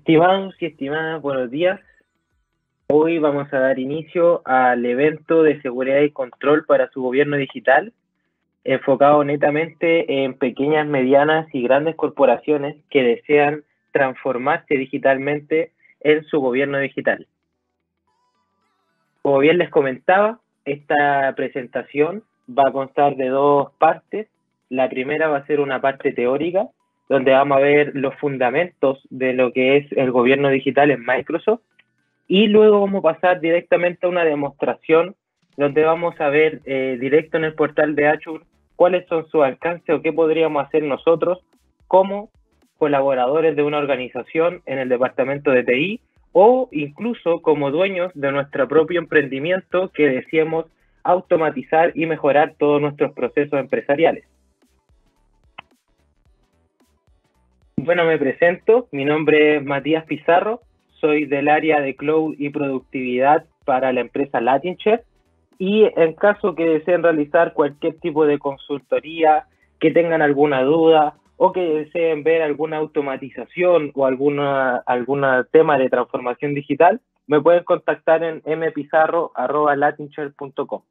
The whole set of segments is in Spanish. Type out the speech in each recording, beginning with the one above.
Estimados y estimadas, buenos días. Hoy vamos a dar inicio al evento de seguridad y control para su gobierno digital, enfocado netamente en pequeñas, medianas y grandes corporaciones que desean transformarse digitalmente en su gobierno digital. Como bien les comentaba, esta presentación va a constar de dos partes. La primera va a ser una parte teórica, donde vamos a ver los fundamentos de lo que es el gobierno digital en Microsoft, y luego vamos a pasar directamente a una demostración donde vamos a ver directo en el portal de Azure cuáles son sus alcances o qué podríamos hacer nosotros como colaboradores de una organización en el departamento de TI o incluso como dueños de nuestro propio emprendimiento que deseemos automatizar y mejorar todos nuestros procesos empresariales. Bueno, me presento, mi nombre es Matías Pizarro, soy del área de Cloud y Productividad para la empresa LatinShare, y en caso que deseen realizar cualquier tipo de consultoría, que tengan alguna duda o que deseen ver alguna automatización o algún tema de transformación digital, me pueden contactar en mpizarro@latinshare.com.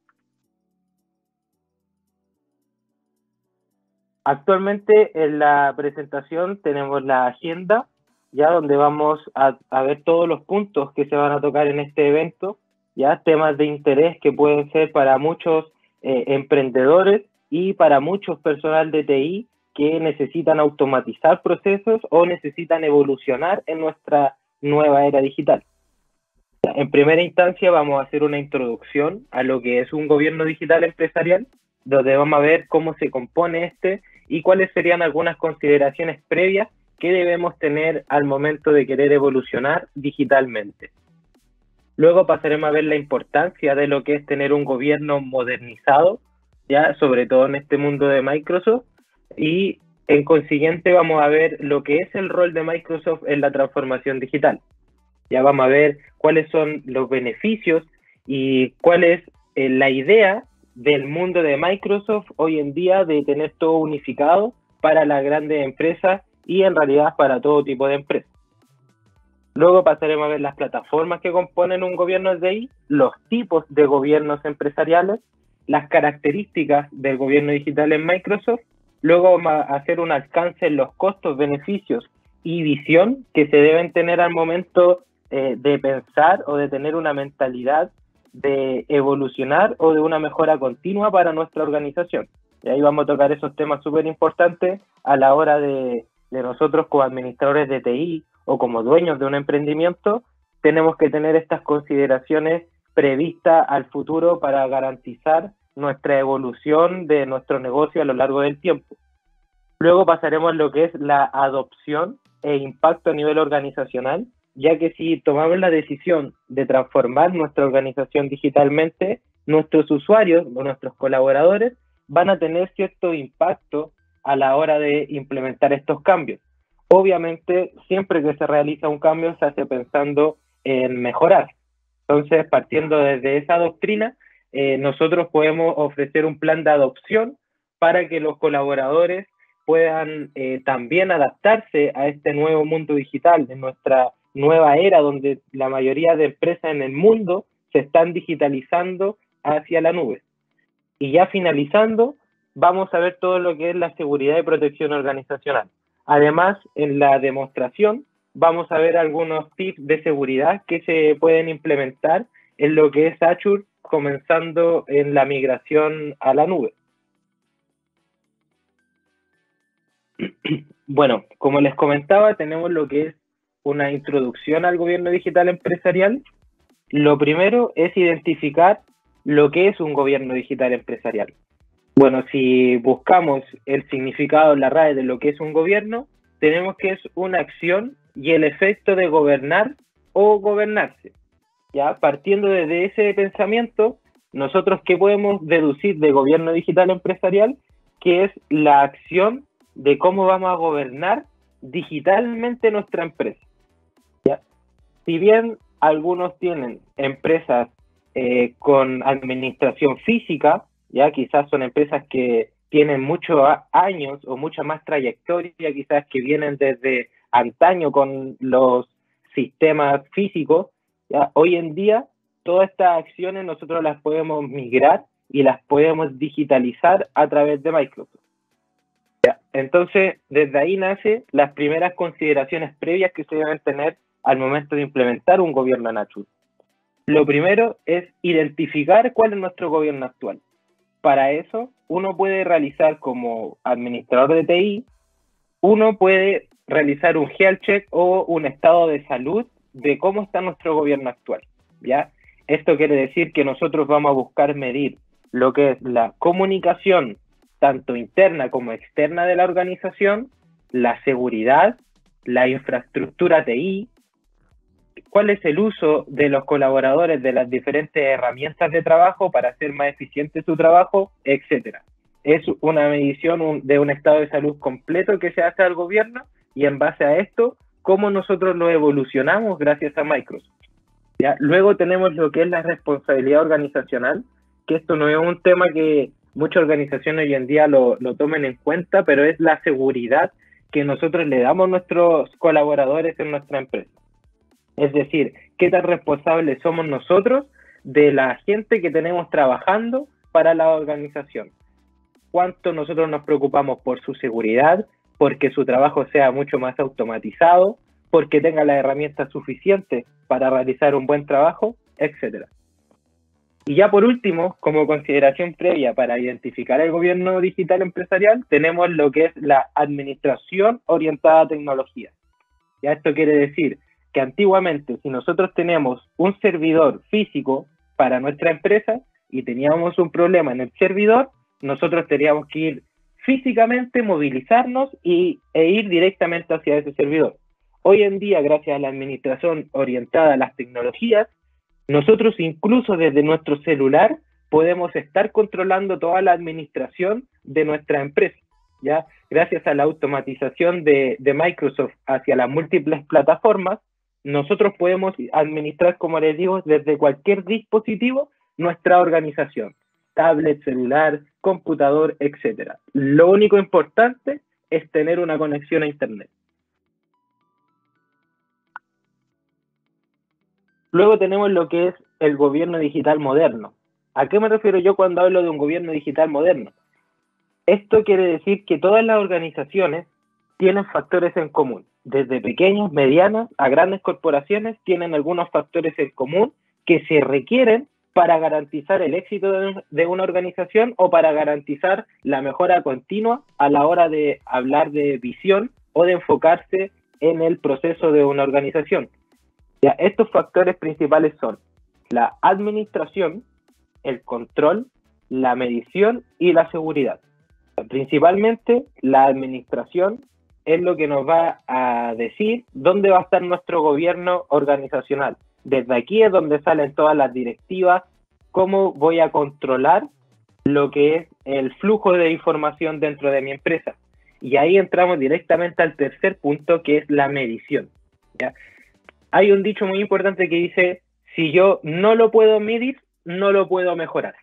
Actualmente en la presentación tenemos la agenda, ya donde vamos a ver todos los puntos que se van a tocar en este evento, ya temas de interés que pueden ser para muchos emprendedores y para muchos personal de TI que necesitan automatizar procesos o necesitan evolucionar en nuestra nueva era digital. En primera instancia vamos a hacer una introducción a lo que es un gobierno digital empresarial, donde vamos a ver cómo se compone este y cuáles serían algunas consideraciones previas que debemos tener al momento de querer evolucionar digitalmente. Luego pasaremos a ver la importancia de lo que es tener un gobierno modernizado, ya sobre todo en este mundo de Microsoft, y en consiguiente vamos a ver lo que es el rol de Microsoft en la transformación digital. Ya vamos a ver cuáles son los beneficios y cuál es la idea del mundo de Microsoft hoy en día de tener todo unificado para las grandes empresas y en realidad para todo tipo de empresas. Luego pasaremos a ver las plataformas que componen un gobierno de TI, los tipos de gobiernos empresariales, las características del gobierno digital en Microsoft. Luego vamos a hacer un alcance en los costos, beneficios y visión que se deben tener al momento de pensar o de tener una mentalidad de evolucionar o de una mejora continua para nuestra organización. Y ahí vamos a tocar esos temas súper importantes a la hora de nosotros como administradores de TI o como dueños de un emprendimiento. Tenemos que tener estas consideraciones previstas al futuro para garantizar nuestra evolución de nuestro negocio a lo largo del tiempo. Luego pasaremos a lo que es la adopción e impacto a nivel organizacional, ya que si tomamos la decisión de transformar nuestra organización digitalmente, nuestros usuarios o nuestros colaboradores van a tener cierto impacto a la hora de implementar estos cambios. Obviamente, siempre que se realiza un cambio se hace pensando en mejorar. Entonces, partiendo desde esa doctrina, nosotros podemos ofrecer un plan de adopción para que los colaboradores puedan también adaptarse a este nuevo mundo digital, de nuestra nueva era donde la mayoría de empresas en el mundo se están digitalizando hacia la nube. Y ya finalizando, vamos a ver todo lo que es la seguridad y protección organizacional. Además, en la demostración vamos a ver algunos tips de seguridad que se pueden implementar en lo que es Azure, comenzando en la migración a la nube. Bueno, como les comentaba, tenemos lo que es una introducción al gobierno digital empresarial. Lo primero es identificar lo que es un gobierno digital empresarial. Bueno, si buscamos el significado en la RAE de lo que es un gobierno, tenemos que es una acción y el efecto de gobernar o gobernarse. Ya partiendo desde ese pensamiento, nosotros ¿qué podemos deducir de gobierno digital empresarial? Que es la acción de cómo vamos a gobernar digitalmente nuestra empresa. ¿Ya? Si bien algunos tienen empresas con administración física, ya quizás son empresas que tienen muchos años o mucha más trayectoria, quizás que vienen desde antaño con los sistemas físicos, ¿ya? Hoy en día todas estas acciones nosotros las podemos migrar y las podemos digitalizar a través de Microsoft. ¿Ya? Entonces, desde ahí nacen las primeras consideraciones previas que se deben tener al momento de implementar un gobierno en Azure. Lo primero es identificar cuál es nuestro gobierno actual. Para eso, uno puede realizar como administrador de TI, uno puede realizar un health check o un estado de salud de cómo está nuestro gobierno actual, ¿ya? Esto quiere decir que nosotros vamos a buscar medir lo que es la comunicación, tanto interna como externa de la organización, la seguridad, la infraestructura TI, cuál es el uso de los colaboradores de las diferentes herramientas de trabajo para hacer más eficiente su trabajo, etcétera. Es una medición de un estado de salud completo que se hace al gobierno y en base a esto, cómo nosotros lo evolucionamos gracias a Microsoft. ¿Ya? Luego tenemos lo que es la responsabilidad organizacional, que esto no es un tema que muchas organizaciones hoy en día lo tomen en cuenta, pero es la seguridad que nosotros le damos a nuestros colaboradores en nuestra empresa. Es decir, qué tan responsables somos nosotros de la gente que tenemos trabajando para la organización. Cuánto nosotros nos preocupamos por su seguridad, porque su trabajo sea mucho más automatizado, porque tenga las herramientas suficientes para realizar un buen trabajo, etc. Y ya por último, como consideración previa para identificar el gobierno digital empresarial, tenemos lo que es la administración orientada a tecnología. Ya esto quiere decir que antiguamente, si nosotros tenemos un servidor físico para nuestra empresa y teníamos un problema en el servidor, nosotros teníamos que ir físicamente, movilizarnos e ir directamente hacia ese servidor. Hoy en día, gracias a la administración orientada a las tecnologías, nosotros incluso desde nuestro celular podemos estar controlando toda la administración de nuestra empresa, ¿ya? Gracias a la automatización de Microsoft hacia las múltiples plataformas, nosotros podemos administrar, como les digo, desde cualquier dispositivo nuestra organización, tablet, celular, computador, etc. Lo único importante es tener una conexión a Internet. Luego tenemos lo que es el gobierno digital moderno. ¿A qué me refiero yo cuando hablo de un gobierno digital moderno? Esto quiere decir que todas las organizaciones tienen factores en común. Desde pequeñas, medianas, a grandes corporaciones tienen algunos factores en común que se requieren para garantizar el éxito de una organización o para garantizar la mejora continua a la hora de hablar de visión o de enfocarse en el proceso de una organización. Ya, estos factores principales son la administración, el control, la medición y la seguridad. Principalmente la administración es lo que nos va a decir dónde va a estar nuestro gobierno organizacional. Desde aquí es donde salen todas las directivas, cómo voy a controlar lo que es el flujo de información dentro de mi empresa. Y ahí entramos directamente al tercer punto, que es la medición, ¿ya? Hay un dicho muy importante que dice, si yo no lo puedo medir, no lo puedo mejorar.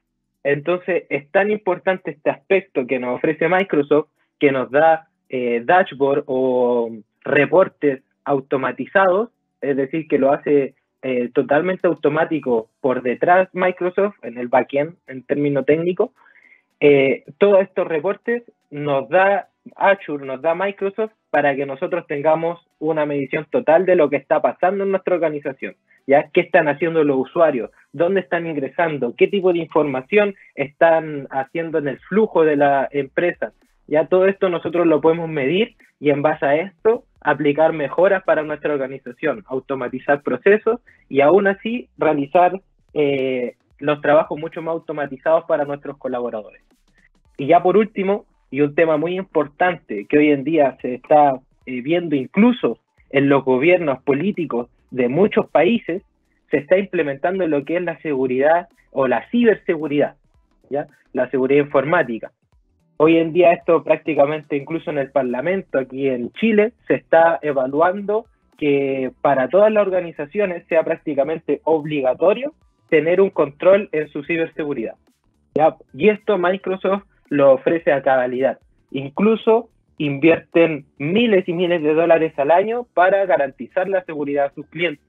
Entonces, es tan importante este aspecto que nos ofrece Microsoft, que nos da dashboard o reportes automatizados, es decir, que lo hace totalmente automático por detrás Microsoft, en el backend, en términos técnicos. Todos estos reportes nos da Azure, nos da Microsoft para que nosotros tengamos una medición total de lo que está pasando en nuestra organización, ¿ya? ¿Qué están haciendo los usuarios? ¿Dónde están ingresando? ¿Qué tipo de información están haciendo en el flujo de la empresa? Ya todo esto nosotros lo podemos medir y en base a esto aplicar mejoras para nuestra organización, automatizar procesos y aún así realizar los trabajos mucho más automatizados para nuestros colaboradores. Y ya por último, y un tema muy importante que hoy en día se está viendo incluso en los gobiernos políticos de muchos países, se está implementando lo que es la seguridad o la ciberseguridad, ¿ya? La seguridad informática. Hoy en día esto prácticamente incluso en el Parlamento aquí en Chile se está evaluando que para todas las organizaciones sea prácticamente obligatorio tener un control en su ciberseguridad, ¿ya? Y esto Microsoft lo ofrece a cabalidad. Incluso invierten miles y miles de dólares al año para garantizar la seguridad de sus clientes.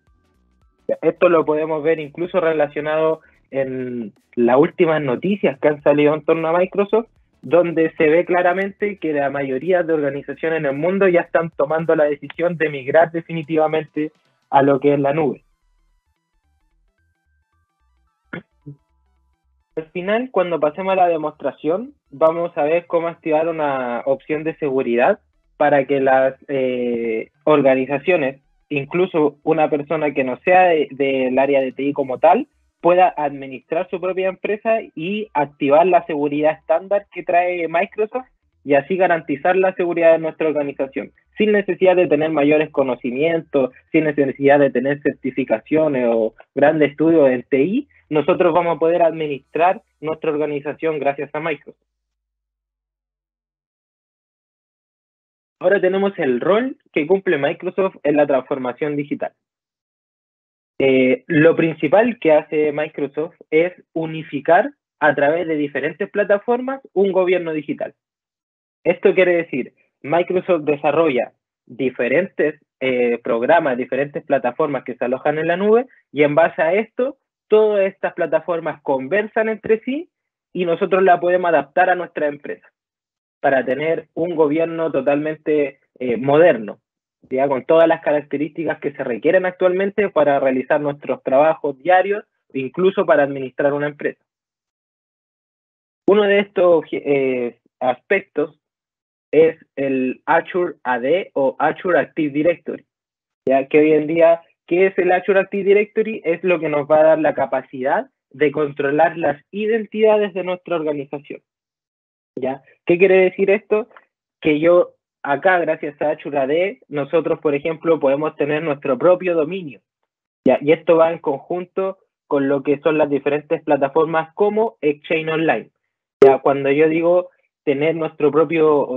Esto lo podemos ver incluso relacionado en las últimas noticias que han salido en torno a Microsoft, donde se ve claramente que la mayoría de organizaciones en el mundo ya están tomando la decisión de migrar definitivamente a lo que es la nube. Al final, cuando pasemos a la demostración, vamos a ver cómo activar una opción de seguridad para que las organizaciones, incluso una persona que no sea del área de TI como tal, pueda administrar su propia empresa y activar la seguridad estándar que trae Microsoft y así garantizar la seguridad de nuestra organización, sin necesidad de tener mayores conocimientos, sin necesidad de tener certificaciones o grandes estudios en TI. Nosotros vamos a poder administrar nuestra organización gracias a Microsoft. Ahora tenemos el rol que cumple Microsoft en la transformación digital. Lo principal que hace Microsoft es unificar a través de diferentes plataformas un gobierno digital. Esto quiere decir, Microsoft desarrolla diferentes programas, diferentes plataformas que se alojan en la nube y en base a esto, todas estas plataformas conversan entre sí y nosotros la podemos adaptar a nuestra empresa para tener un gobierno totalmente moderno, ya con todas las características que se requieren actualmente para realizar nuestros trabajos diarios, incluso para administrar una empresa. Uno de estos aspectos es el Azure AD o Azure Active Directory, ya que hoy en día, ¿qué es el Azure Active Directory? Es lo que nos va a dar la capacidad de controlar las identidades de nuestra organización. ¿Ya? ¿Qué quiere decir esto? Que yo acá, gracias a Azure AD, nosotros, por ejemplo, podemos tener nuestro propio dominio, ¿ya? Y esto va en conjunto con lo que son las diferentes plataformas como Exchange Online. Ya, cuando yo digo tener nuestro propio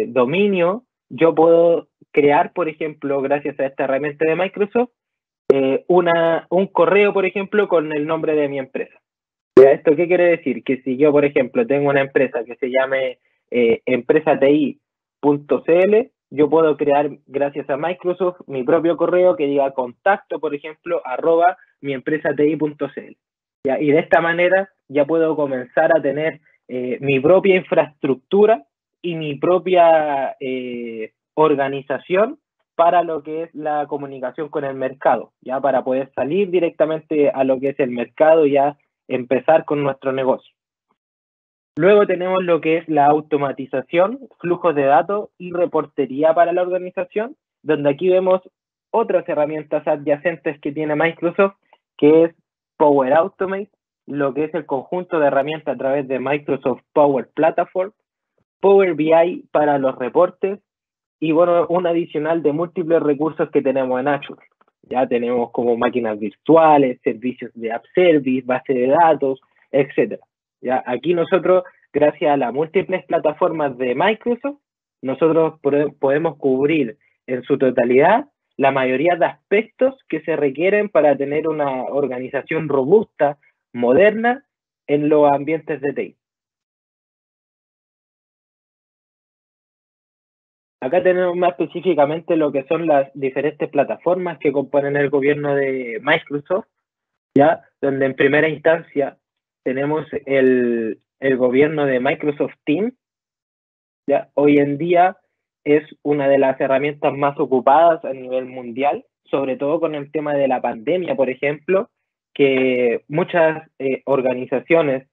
dominio, yo puedo crear, por ejemplo, gracias a esta herramienta de Microsoft, un correo, por ejemplo, con el nombre de mi empresa. ¿Ya? ¿Esto qué quiere decir? Que si yo, por ejemplo, tengo una empresa que se llame empresati.cl, yo puedo crear, gracias a Microsoft, mi propio correo que diga contacto, por ejemplo, @miempresati.cl. ¿Ya? Y de esta manera ya puedo comenzar a tener mi propia infraestructura y mi propia organización para lo que es la comunicación con el mercado, ya para poder salir directamente a lo que es el mercado y ya empezar con nuestro negocio. Luego tenemos lo que es la automatización, flujos de datos y reportería para la organización, donde aquí vemos otras herramientas adyacentes que tiene Microsoft, que es Power Automate, lo que es el conjunto de herramientas a través de Microsoft Power Platform, Power BI para los reportes y bueno, un adicional de múltiples recursos que tenemos en Azure. Ya tenemos como máquinas virtuales, servicios de app service, base de datos, etc. Ya aquí nosotros, gracias a las múltiples plataformas de Microsoft, nosotros podemos cubrir en su totalidad la mayoría de aspectos que se requieren para tener una organización robusta, moderna, en los ambientes de TI. Acá tenemos más específicamente lo que son las diferentes plataformas que componen el gobierno de Microsoft, ¿ya? Donde en primera instancia tenemos el gobierno de Microsoft Teams, ¿ya? Hoy en día es una de las herramientas más ocupadas a nivel mundial, sobre todo con el tema de la pandemia, por ejemplo, que muchas organizaciones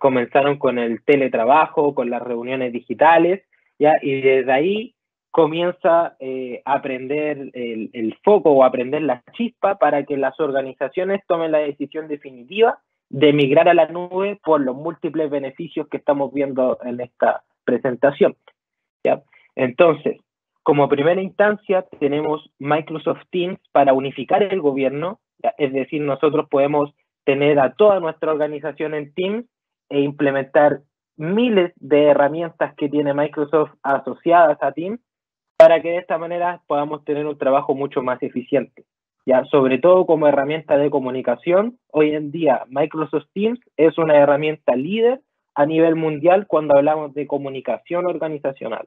comenzaron con el teletrabajo, con las reuniones digitales, ¿ya? Y desde ahí comienza a aprender el foco o a aprender la chispa para que las organizaciones tomen la decisión definitiva de migrar a la nube por los múltiples beneficios que estamos viendo en esta presentación, ¿ya? Entonces, como primera instancia, tenemos Microsoft Teams para unificar el gobierno, ¿ya? Es decir, nosotros podemos tener a toda nuestra organización en Teams e implementar miles de herramientas que tiene Microsoft asociadas a Teams para que de esta manera podamos tener un trabajo mucho más eficiente. Ya, sobre todo como herramienta de comunicación, hoy en día Microsoft Teams es una herramienta líder a nivel mundial cuando hablamos de comunicación organizacional.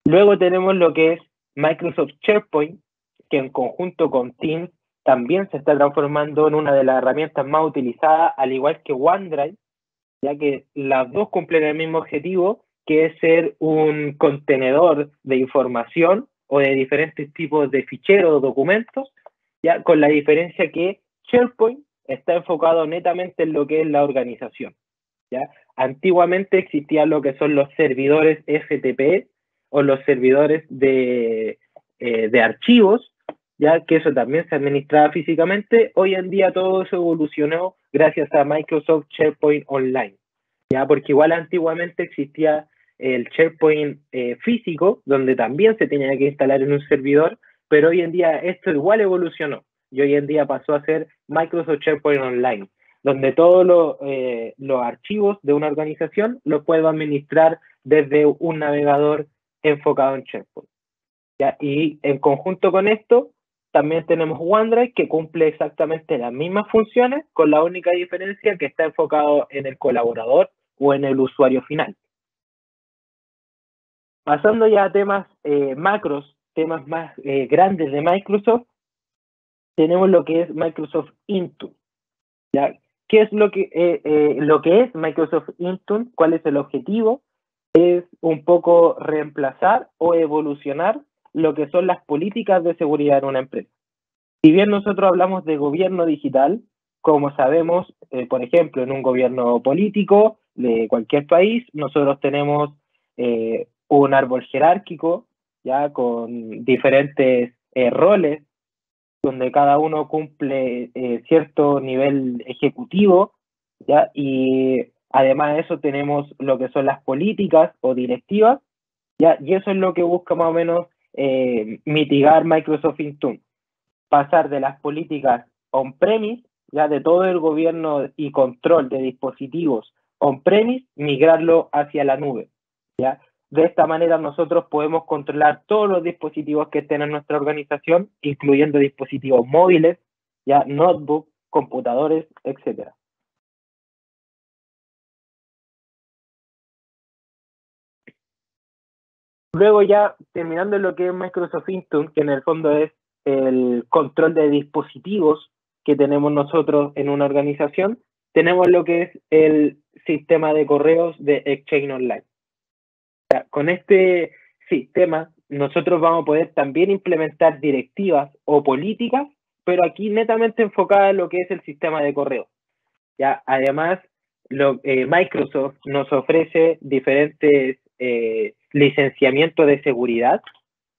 Luego tenemos lo que es Microsoft SharePoint, que en conjunto con Teams también se está transformando en una de las herramientas más utilizadas, al igual que OneDrive, ya que las dos cumplen el mismo objetivo, que es ser un contenedor de información o de diferentes tipos de ficheros o documentos, ya con la diferencia que SharePoint está enfocado netamente en lo que es la organización. ¿Ya? Antiguamente existían lo que son los servidores FTP o los servidores de archivos, ya que eso también se administraba físicamente. Hoy en día todo eso evolucionó gracias a Microsoft SharePoint Online, ya porque igual antiguamente existía el SharePoint físico, donde también se tenía que instalar en un servidor, pero hoy en día esto igual evolucionó y hoy en día pasó a ser Microsoft SharePoint Online, donde todos los archivos de una organización los puedo administrar desde un navegador enfocado en SharePoint. ¿Ya? Y en conjunto con esto, también tenemos OneDrive que cumple exactamente las mismas funciones, con la única diferencia que está enfocado en el colaborador o en el usuario final. Pasando ya a temas macros, temas más grandes de Microsoft, tenemos lo que es Microsoft Intune. ¿Ya? ¿Qué es lo que es Microsoft Intune? ¿Cuál es el objetivo? Es un poco reemplazar o evolucionar lo que son las políticas de seguridad en una empresa. Si bien nosotros hablamos de gobierno digital, como sabemos, por ejemplo, en un gobierno político de cualquier país, nosotros tenemos un árbol jerárquico, ya con diferentes roles donde cada uno cumple cierto nivel ejecutivo, ¿ya? Y además de eso tenemos lo que son las políticas o directivas, ¿ya? Y eso es lo que busca más o menos mitigar Microsoft Intune, pasar de las políticas on-premise, ya de todo el gobierno y control de dispositivos on-premise, migrarlo hacia la nube, ¿ya? De esta manera nosotros podemos controlar todos los dispositivos que estén en nuestra organización, incluyendo dispositivos móviles, ya notebook, computadores, etcétera. Luego ya terminando lo que es Microsoft Intune, que en el fondo es el control de dispositivos que tenemos nosotros en una organización, tenemos lo que es el sistema de correos de Exchange Online. Con este sistema, nosotros vamos a poder también implementar directivas o políticas, pero aquí netamente enfocada en lo que es el sistema de correo. ¿Ya? Además, Microsoft nos ofrece diferentes licenciamientos de seguridad,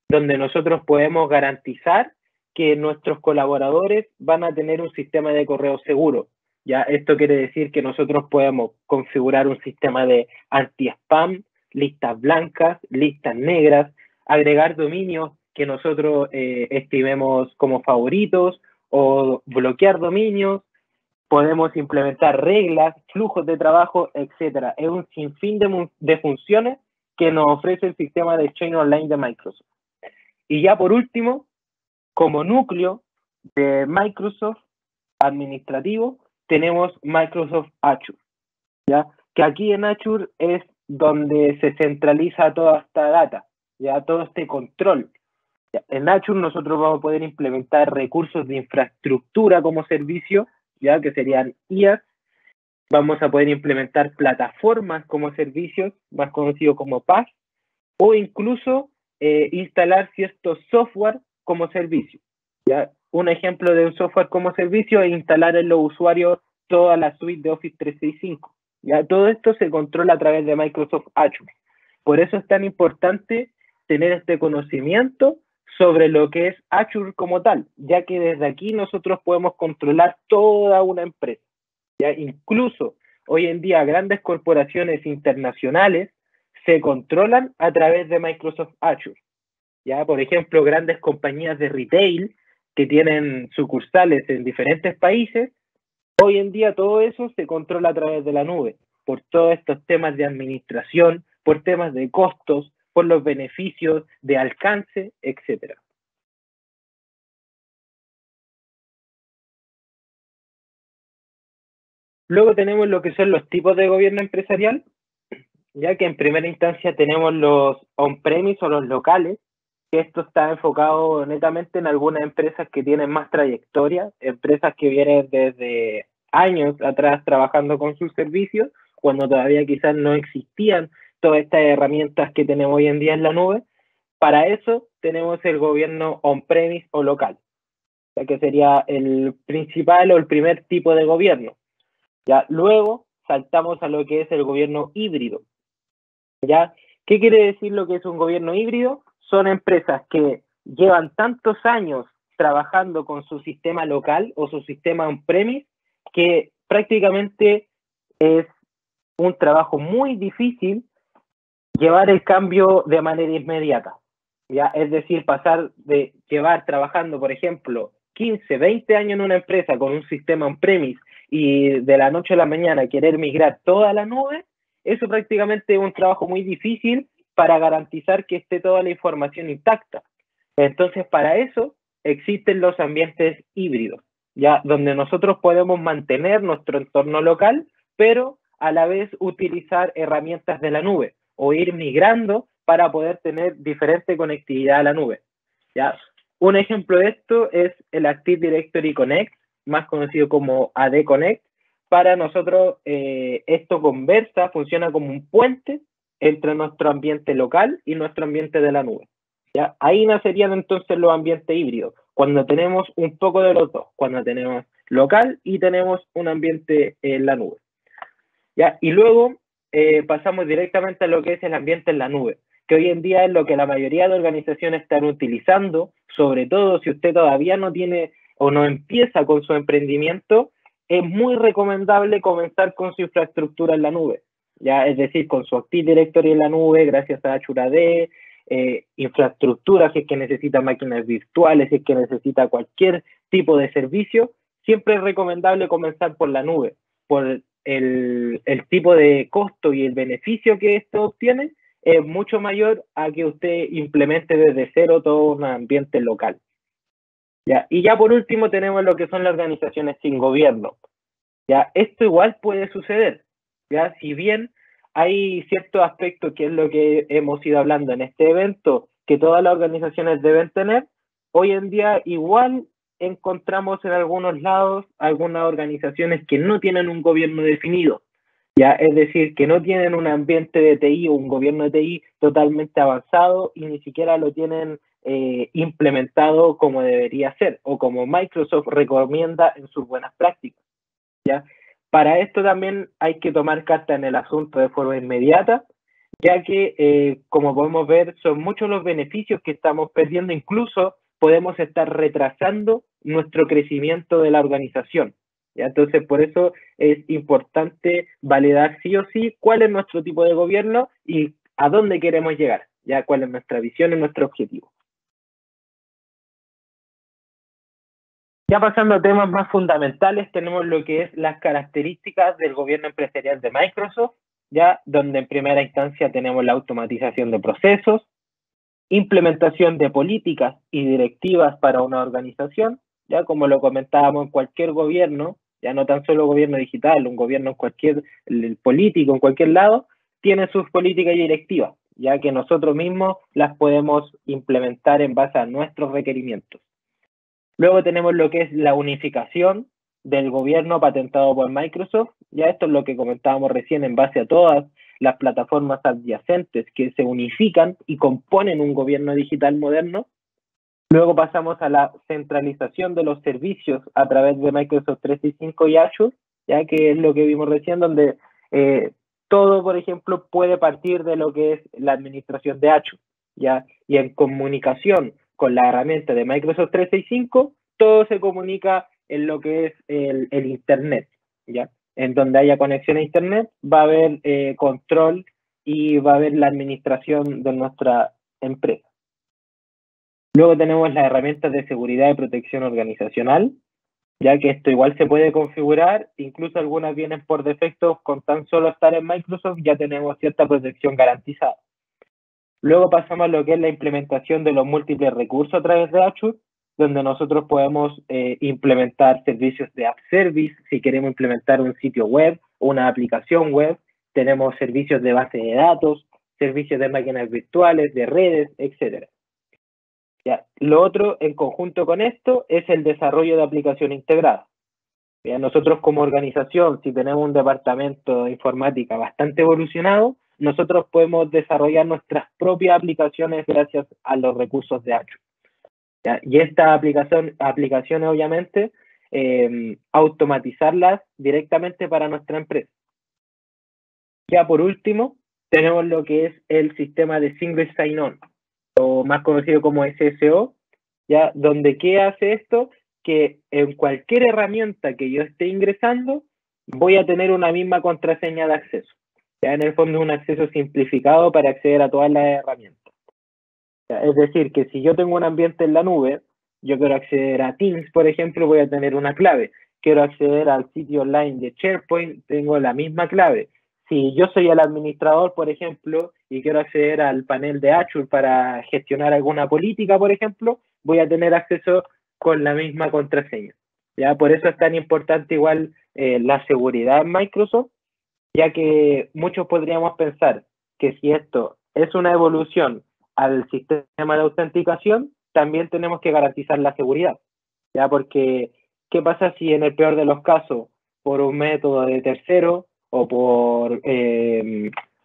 donde nosotros podemos garantizar que nuestros colaboradores van a tener un sistema de correo seguro. Ya esto quiere decir que nosotros podemos configurar un sistema de anti-spam, listas blancas, listas negras, agregar dominios que nosotros estimemos como favoritos o bloquear dominios. Podemos implementar reglas, flujos de trabajo, etcétera. Es un sinfín de funciones que nos ofrece el sistema de Exchange Online de Microsoft. Y ya por último, como núcleo de Microsoft administrativo, tenemos Microsoft Azure, ¿ya? Que aquí en Azure es donde se centraliza toda esta data, ya todo este control. En Azure nosotros vamos a poder implementar recursos de infraestructura como servicio, ya que serían IaaS. Vamos a poder implementar plataformas como servicios, más conocidos como PaaS, o incluso instalar ciertos software como servicio. ¿Ya? Un ejemplo de un software como servicio es instalar en los usuarios toda la suite de Office 365. ¿Ya? Todo esto se controla a través de Microsoft Azure. Por eso es tan importante tener este conocimiento sobre lo que es Azure como tal, ya que desde aquí nosotros podemos controlar toda una empresa. ¿Ya? Incluso hoy en día grandes corporaciones internacionales se controlan a través de Microsoft Azure. ¿Ya? Por ejemplo, grandes compañías de retail que tienen sucursales en diferentes países, hoy en día todo eso se controla a través de la nube, por todos estos temas de administración, por temas de costos, por los beneficios de alcance, etcétera. Luego tenemos lo que son los tipos de gobierno empresarial, ya que en primera instancia tenemos los on-premise o los locales, que esto está enfocado netamente en algunas empresas que tienen más trayectoria, empresas que vienen desde años atrás trabajando con sus servicios, cuando todavía quizás no existían todas estas herramientas que tenemos hoy en día en la nube. Para eso tenemos el gobierno on-premise o local, ya que sería el principal o el primer tipo de gobierno. Ya luego saltamos a lo que es el gobierno híbrido. ¿Ya? ¿Qué quiere decir lo que es un gobierno híbrido? Son empresas que llevan tantos años trabajando con su sistema local o su sistema on-premise que prácticamente es un trabajo muy difícil llevar el cambio de manera inmediata. ¿Ya? Es decir, pasar de llevar trabajando, por ejemplo, 15, 20 años en una empresa con un sistema on-premise y de la noche a la mañana querer migrar toda la nube, eso prácticamente es un trabajo muy difícil para garantizar que esté toda la información intacta. Entonces, para eso existen los ambientes híbridos, ya donde nosotros podemos mantener nuestro entorno local, pero a la vez utilizar herramientas de la nube o ir migrando para poder tener diferente conectividad a la nube. ¿Ya? Un ejemplo de esto es el Active Directory Connect, más conocido como AD Connect. Para nosotros esto conversa, funciona como un puente entre nuestro ambiente local y nuestro ambiente de la nube. ¿Ya? Ahí nacerían entonces los ambientes híbridos, cuando tenemos un poco de los dos, cuando tenemos local y tenemos un ambiente en la nube. ¿Ya? Y luego pasamos directamente a lo que es el ambiente en la nube, que hoy en día es lo que la mayoría de organizaciones están utilizando, sobre todo si usted todavía no tiene o no empieza con su emprendimiento, es muy recomendable comenzar con su infraestructura en la nube, ya es decir, con su Active Directory en la nube, gracias a Azure AD, infraestructura, si es que necesita máquinas virtuales, si es que necesita cualquier tipo de servicio, siempre es recomendable comenzar por la nube, por el tipo de costo y el beneficio que esto obtiene es mucho mayor a que usted implemente desde cero todo un ambiente local. ¿Ya? Y ya por último tenemos lo que son las organizaciones sin gobierno. ¿Ya? Esto igual puede suceder, ¿ya? Si bien hay ciertos aspectos que es lo que hemos ido hablando en este evento, que todas las organizaciones deben tener, hoy en día igual encontramos en algunos lados algunas organizaciones que no tienen un gobierno definido, ¿ya? Es decir, que no tienen un ambiente de TI o un gobierno de TI totalmente avanzado y ni siquiera lo tienen implementado como debería ser o como Microsoft recomienda en sus buenas prácticas. ¿Ya? Para esto también hay que tomar carta en el asunto de forma inmediata, ya que, como podemos ver, son muchos los beneficios que estamos perdiendo, incluso podemos estar retrasando nuestro crecimiento de la organización. ¿Ya? Entonces, por eso es importante validar sí o sí cuál es nuestro tipo de gobierno y a dónde queremos llegar, ya cuál es nuestra visión y nuestro objetivo. Ya pasando a temas más fundamentales, tenemos lo que es las características del gobierno empresarial de Microsoft, ya donde en primera instancia tenemos la automatización de procesos, implementación de políticas y directivas para una organización, ya como lo comentábamos en cualquier gobierno, ya no tan solo gobierno digital, un gobierno en cualquier el político, en cualquier lado, tiene sus políticas y directivas, ya que nosotros mismos las podemos implementar en base a nuestros requerimientos. Luego tenemos lo que es la unificación del gobierno patentado por Microsoft. Ya esto es lo que comentábamos recién en base a todas las plataformas adyacentes que se unifican y componen un gobierno digital moderno. Luego pasamos a la centralización de los servicios a través de Microsoft 365 y Azure, ya que es lo que vimos recién, donde todo, por ejemplo, puede partir de lo que es la administración de Azure, ¿ya? Y en comunicación con la herramienta de Microsoft 365, todo se comunica en lo que es el Internet, ¿ya? En donde haya conexión a Internet, va a haber control y va a haber la administración de nuestra empresa. Luego tenemos las herramientas de seguridad y protección organizacional, ya que esto igual se puede configurar, incluso algunas vienen por defecto, con tan solo estar en Microsoft ya tenemos cierta protección garantizada. Luego pasamos a lo que es la implementación de los múltiples recursos a través de Azure, donde nosotros podemos implementar servicios de app service, si queremos implementar un sitio web o una aplicación web, tenemos servicios de base de datos, servicios de máquinas virtuales, de redes, etc. ¿Ya? Lo otro, en conjunto con esto, es el desarrollo de aplicación integrada. ¿Ya? Nosotros como organización, si tenemos un departamento de informática bastante evolucionado, nosotros podemos desarrollar nuestras propias aplicaciones gracias a los recursos de Azure. ¿Ya? Y estas aplicaciones, obviamente, automatizarlas directamente para nuestra empresa. Ya por último, tenemos lo que es el sistema de Single Sign-On, o más conocido como SSO, ¿ya? Donde ¿qué hace esto? Que en cualquier herramienta que yo esté ingresando, voy a tener una misma contraseña de acceso. ¿Ya? En el fondo es un acceso simplificado para acceder a todas las herramientas. ¿Ya? Es decir, que si yo tengo un ambiente en la nube, yo quiero acceder a Teams, por ejemplo, voy a tener una clave. Quiero acceder al sitio online de SharePoint, tengo la misma clave. Si yo soy el administrador, por ejemplo, y quiero acceder al panel de Azure para gestionar alguna política, por ejemplo, voy a tener acceso con la misma contraseña. ¿Ya? Por eso es tan importante igual la seguridad en Microsoft, ya que muchos podríamos pensar que si esto es una evolución al sistema de autenticación, también tenemos que garantizar la seguridad. ¿Ya? Porque, ¿qué pasa si en el peor de los casos, por un método de tercero o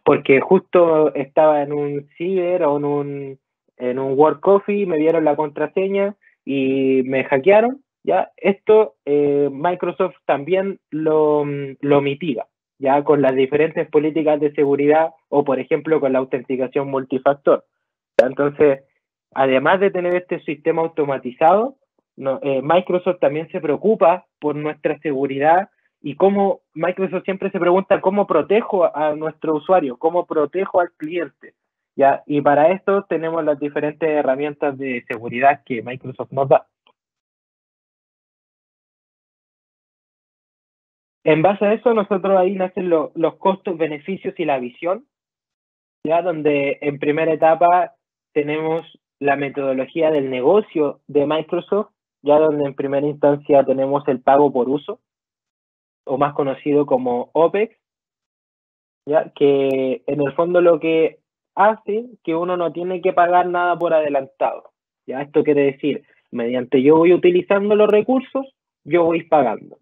porque justo estaba en un ciber o en un World Coffee, me dieron la contraseña y me hackearon? ¿Ya? Esto Microsoft también lo mitiga, ya con las diferentes políticas de seguridad o, por ejemplo, con la autenticación multifactor. ¿Ya? Entonces, además de tener este sistema automatizado, Microsoft también se preocupa por nuestra seguridad y cómo Microsoft siempre se pregunta cómo protejo a nuestro usuario, cómo protejo al cliente. ¿Ya? Y para esto tenemos las diferentes herramientas de seguridad que Microsoft nos da. En base a eso, nosotros ahí nacen los costos, beneficios y la visión, ya donde en primera etapa tenemos la metodología del negocio de Microsoft, ya donde en primera instancia tenemos el pago por uso, o más conocido como OPEX, ya que en el fondo lo que hace que uno no tiene que pagar nada por adelantado. Ya esto quiere decir, mediante yo voy utilizando los recursos, yo voy pagando.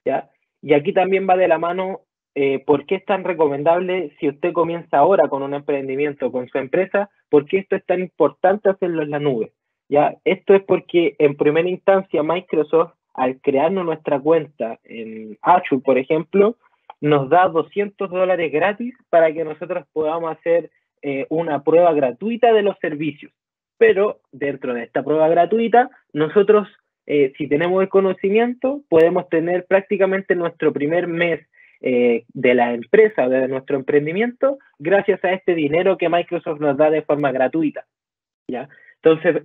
¿Ya? Y aquí también va de la mano por qué es tan recomendable si usted comienza ahora con un emprendimiento, con su empresa, por qué esto es tan importante hacerlo en la nube. ¿Ya? Esto es porque en primera instancia Microsoft, al crearnos nuestra cuenta en Azure, por ejemplo, nos da $200 gratis para que nosotros podamos hacer una prueba gratuita de los servicios. Pero dentro de esta prueba gratuita, nosotros si tenemos el conocimiento, podemos tener prácticamente nuestro primer mes de la empresa, de nuestro emprendimiento, gracias a este dinero que Microsoft nos da de forma gratuita. ¿Ya? Entonces,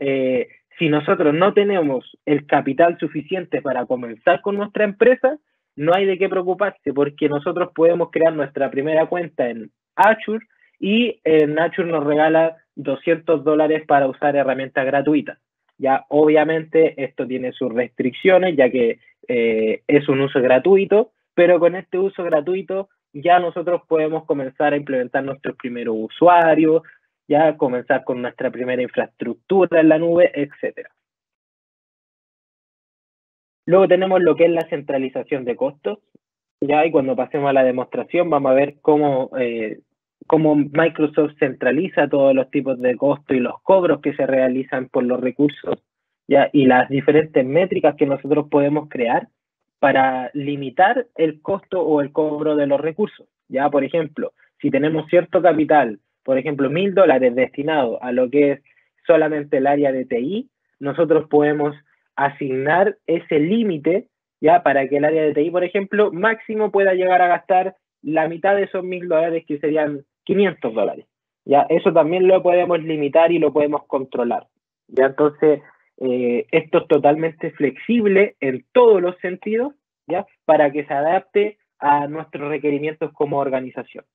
si nosotros no tenemos el capital suficiente para comenzar con nuestra empresa, no hay de qué preocuparse, porque nosotros podemos crear nuestra primera cuenta en Azure y en Azure nos regala $200 para usar herramientas gratuitas. Ya, obviamente, esto tiene sus restricciones, ya que es un uso gratuito, pero con este uso gratuito ya nosotros podemos comenzar a implementar nuestros primeros usuarios, ya comenzar con nuestra primera infraestructura en la nube, etc. Luego tenemos lo que es la centralización de costos, ya, y cuando pasemos a la demostración vamos a ver cómo Microsoft centraliza todos los tipos de costos y los cobros que se realizan por los recursos, ya, y las diferentes métricas que nosotros podemos crear para limitar el costo o el cobro de los recursos. Ya, por ejemplo, si tenemos cierto capital, por ejemplo, $1,000 destinado a lo que es solamente el área de TI, nosotros podemos asignar ese límite, ya, para que el área de TI, por ejemplo, máximo pueda llegar a gastar la mitad de esos $1,000, que serían $500. Ya, eso también lo podemos limitar y lo podemos controlar. Ya, entonces, esto es totalmente flexible en todos los sentidos, ya, para que se adapte a nuestros requerimientos como organización.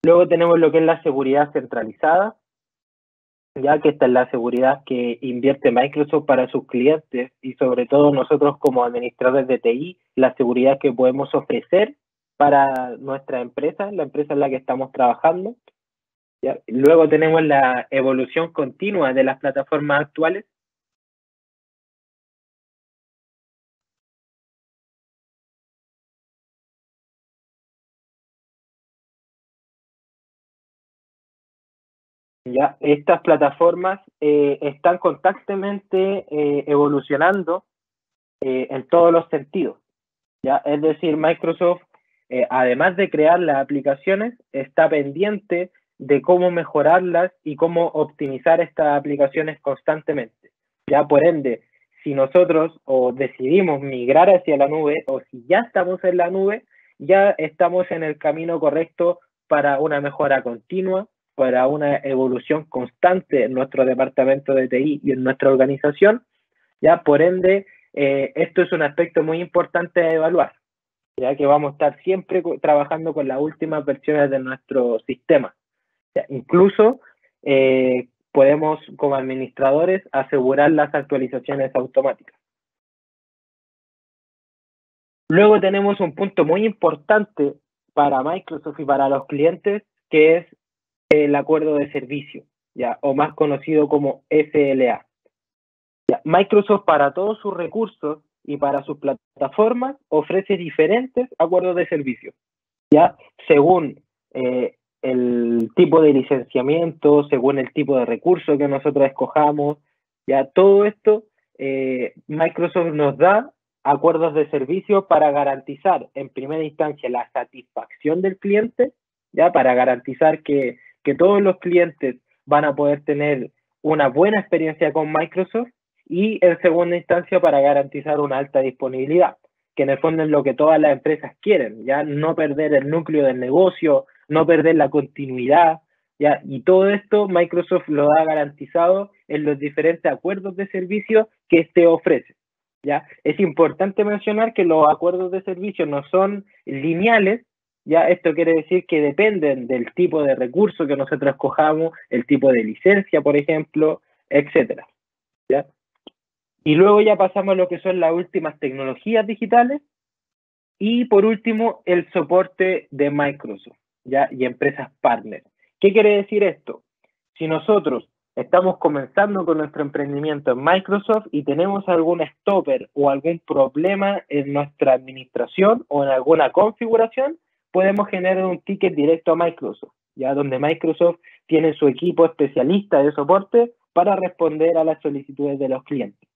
Luego tenemos lo que es la seguridad centralizada, ya que esta es la seguridad que invierte Microsoft para sus clientes y sobre todo nosotros como administradores de TI, la seguridad que podemos ofrecer para nuestra empresa, la empresa en la que estamos trabajando. ¿Ya? Luego tenemos la evolución continua de las plataformas actuales. ¿Ya? Estas plataformas están constantemente evolucionando en todos los sentidos. ¿Ya? Es decir, Microsoft, además de crear las aplicaciones, está pendiente de cómo mejorarlas y cómo optimizar estas aplicaciones constantemente. Ya por ende, si nosotros o decidimos migrar hacia la nube o si ya estamos en la nube, ya estamos en el camino correcto para una mejora continua, para una evolución constante en nuestro departamento de TI y en nuestra organización. Ya por ende, esto es un aspecto muy importante de evaluar, ya que vamos a estar siempre trabajando con las últimas versiones de nuestro sistema. ¿Ya? Incluso podemos, como administradores, asegurar las actualizaciones automáticas. Luego tenemos un punto muy importante para Microsoft y para los clientes, que es el acuerdo de servicio, ¿ya? O más conocido como SLA. ¿Ya? Microsoft, para todos sus recursos y para sus plataformas, ofrece diferentes acuerdos de servicio, ¿ya? Según el tipo de licenciamiento, según el tipo de recurso que nosotros escojamos, ya todo esto, Microsoft nos da acuerdos de servicio para garantizar en primera instancia la satisfacción del cliente, ya para garantizar que todos los clientes van a poder tener una buena experiencia con Microsoft, y en segunda instancia para garantizar una alta disponibilidad, que en el fondo es lo que todas las empresas quieren, ya no perder el núcleo del negocio, no perder la continuidad, ya, y todo esto Microsoft lo ha garantizado en los diferentes acuerdos de servicio que este ofrece. ¿Ya? Es importante mencionar que los acuerdos de servicio no son lineales, ya esto quiere decir que dependen del tipo de recurso que nosotros escojamos, el tipo de licencia, por ejemplo, etcétera. ¿Ya? Y luego ya pasamos a lo que son las últimas tecnologías digitales y por último el soporte de Microsoft, ¿ya? Y empresas partners. ¿Qué quiere decir esto? Si nosotros estamos comenzando con nuestro emprendimiento en Microsoft y tenemos algún stopper o algún problema en nuestra administración o en alguna configuración, podemos generar un ticket directo a Microsoft, ya donde Microsoft tiene su equipo especialista de soporte para responder a las solicitudes de los clientes.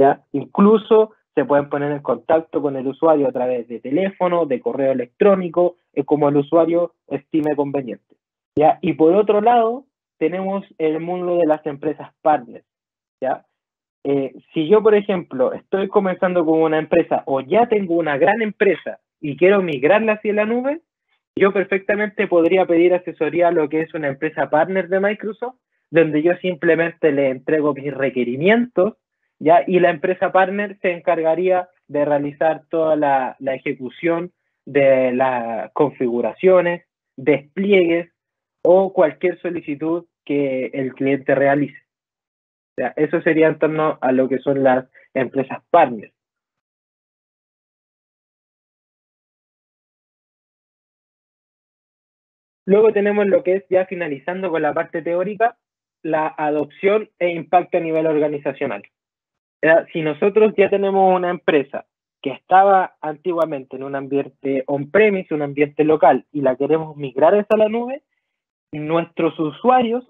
¿Ya? Incluso se pueden poner en contacto con el usuario a través de teléfono, de correo electrónico, como el usuario estime conveniente. ¿Ya? Y por otro lado, tenemos el mundo de las empresas partners. ¿Ya? Si yo, por ejemplo, estoy comenzando con una empresa o ya tengo una gran empresa y quiero migrarla hacia la nube, yo perfectamente podría pedir asesoría a lo que es una empresa partner de Microsoft, donde yo simplemente le entrego mis requerimientos, ¿ya? Y la empresa partner se encargaría de realizar toda la ejecución de las configuraciones, despliegues o cualquier solicitud que el cliente realice. O sea, eso sería en torno a lo que son las empresas partners. Luego tenemos lo que es, ya finalizando con la parte teórica, la adopción e impacto a nivel organizacional. Si nosotros ya tenemos una empresa que estaba antiguamente en un ambiente on-premise, un ambiente local, y la queremos migrar hacia la nube, nuestros usuarios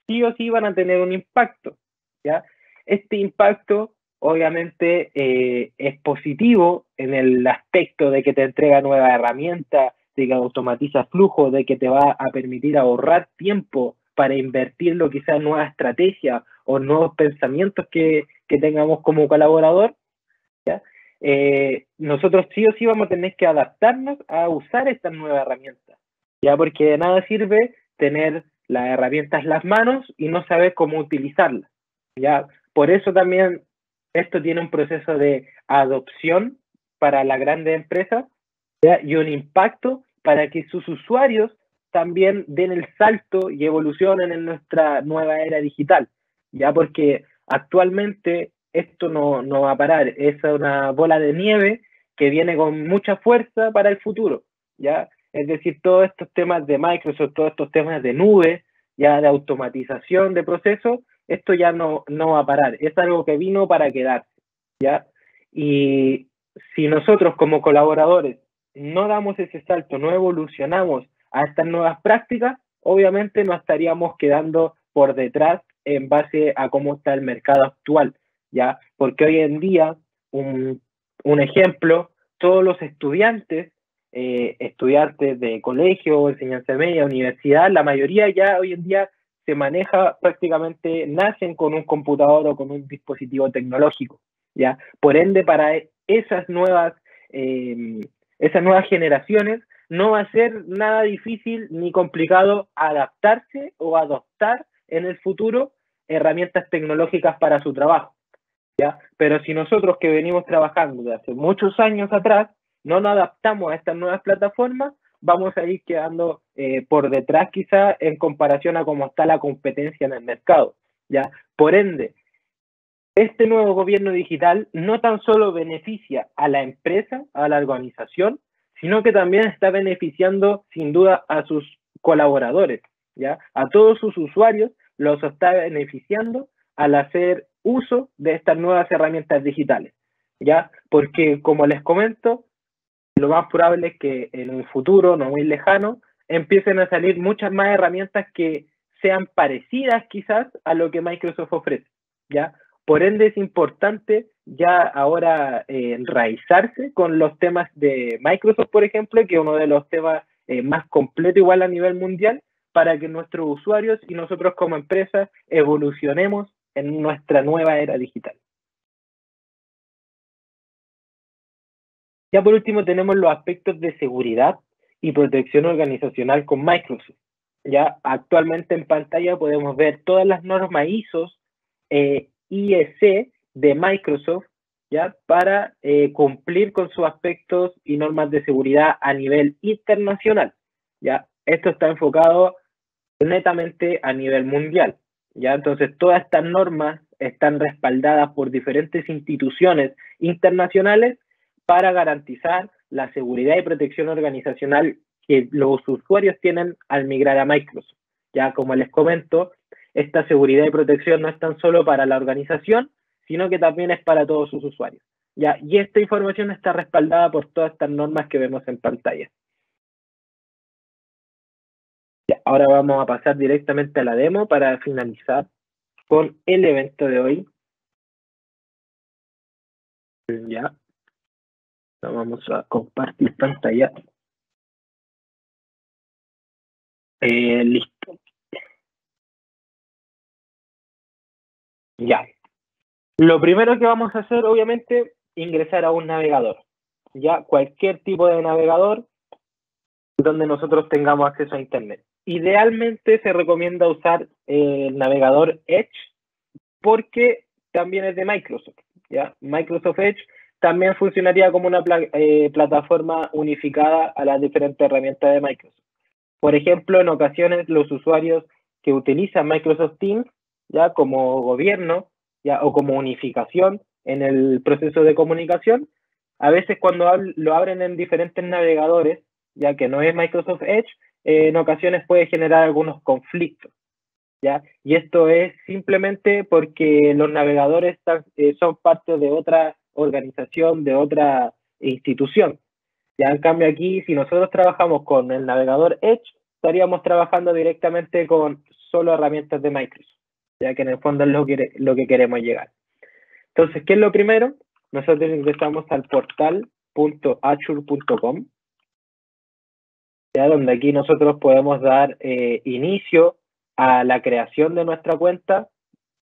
sí o sí van a tener un impacto, ¿ya? Este impacto obviamente es positivo en el aspecto de que te entrega nuevas herramientas, de que automatiza flujo, de que te va a permitir ahorrar tiempo para invertirlo quizás en nuevas estrategias o nuevos pensamientos que tengamos como colaborador, ¿ya? Nosotros sí o sí vamos a tener que adaptarnos a usar estas nuevas herramientas, ya, porque de nada sirve tener las herramientas en las manos y no saber cómo utilizarlas, ya. Por eso también esto tiene un proceso de adopción para las grandes empresas, ¿ya? Y un impacto para que sus usuarios también den el salto y evolucionen en nuestra nueva era digital, ya, porque actualmente esto no va a parar, es una bola de nieve que viene con mucha fuerza para el futuro, ¿ya? Es decir, todos estos temas de Microsoft, todos estos temas de nube, ya de automatización de procesos, esto ya no va a parar, es algo que vino para quedarse, ¿ya? Y si nosotros como colaboradores no damos ese salto, no evolucionamos a estas nuevas prácticas, obviamente nos estaríamos quedando por detrás en base a cómo está el mercado actual, ¿ya? Porque hoy en día, un ejemplo, todos los estudiantes de colegio, enseñanza media, universidad, la mayoría ya hoy en día se maneja prácticamente, nacen con un computador o con un dispositivo tecnológico, ¿ya? Por ende, para esas nuevas generaciones no va a ser nada difícil ni complicado adaptarse o adoptar en el futuro herramientas tecnológicas para su trabajo, ¿ya? Pero si nosotros que venimos trabajando de hace muchos años atrás no nos adaptamos a estas nuevas plataformas, vamos a ir quedando por detrás quizá en comparación a cómo está la competencia en el mercado, ¿ya? Por ende, este nuevo gobierno digital no tan solo beneficia a la empresa, a la organización, sino que también está beneficiando sin duda a sus colaboradores, ¿ya? A todos sus usuarios los está beneficiando al hacer uso de estas nuevas herramientas digitales, ¿ya? Porque, como les comento, lo más probable es que en un futuro no muy lejano empiecen a salir muchas más herramientas que sean parecidas quizás a lo que Microsoft ofrece, ¿ya? Por ende es importante ya ahora enraizarse con los temas de Microsoft, por ejemplo, que es uno de los temas más completos igual a nivel mundial, para que nuestros usuarios y nosotros como empresa evolucionemos en nuestra nueva era digital. Ya por último tenemos los aspectos de seguridad y protección organizacional con Microsoft. Ya actualmente en pantalla podemos ver todas las normas ISO, IEC de Microsoft, ya para cumplir con sus aspectos y normas de seguridad a nivel internacional. Ya esto está enfocado netamente a nivel mundial. Ya entonces todas estas normas están respaldadas por diferentes instituciones internacionales para garantizar la seguridad y protección organizacional que los usuarios tienen al migrar a Microsoft. Ya como les comento, esta seguridad y protección no es tan solo para la organización, sino que también es para todos sus usuarios. Ya, y esta información está respaldada por todas estas normas que vemos en pantalla. Ya, ahora vamos a pasar directamente a la demo para finalizar con el evento de hoy. Ya. Vamos a compartir pantalla. Listo. Ya. Lo primero que vamos a hacer, obviamente, ingresar a un navegador. Ya, cualquier tipo de navegador donde nosotros tengamos acceso a Internet. Idealmente se recomienda usar el navegador Edge porque también es de Microsoft. ¿Ya? Microsoft Edge también funcionaría como una plataforma unificada a las diferentes herramientas de Microsoft. Por ejemplo, en ocasiones los usuarios que utilizan Microsoft Teams, ya como gobierno, ya o como unificación en el proceso de comunicación, a veces cuando lo abren en diferentes navegadores, ya que no es Microsoft Edge, en ocasiones puede generar algunos conflictos, ¿ya? Y esto es simplemente porque los navegadores son parte de otra organización, de otra institución. Ya en cambio aquí, si nosotros trabajamos con el navegador Edge, estaríamos trabajando directamente con solo herramientas de Microsoft, ya que en el fondo es lo que queremos llegar. Entonces, ¿qué es lo primero? Nosotros ingresamos al portal.azure.com, ya donde aquí nosotros podemos dar inicio a la creación de nuestra cuenta,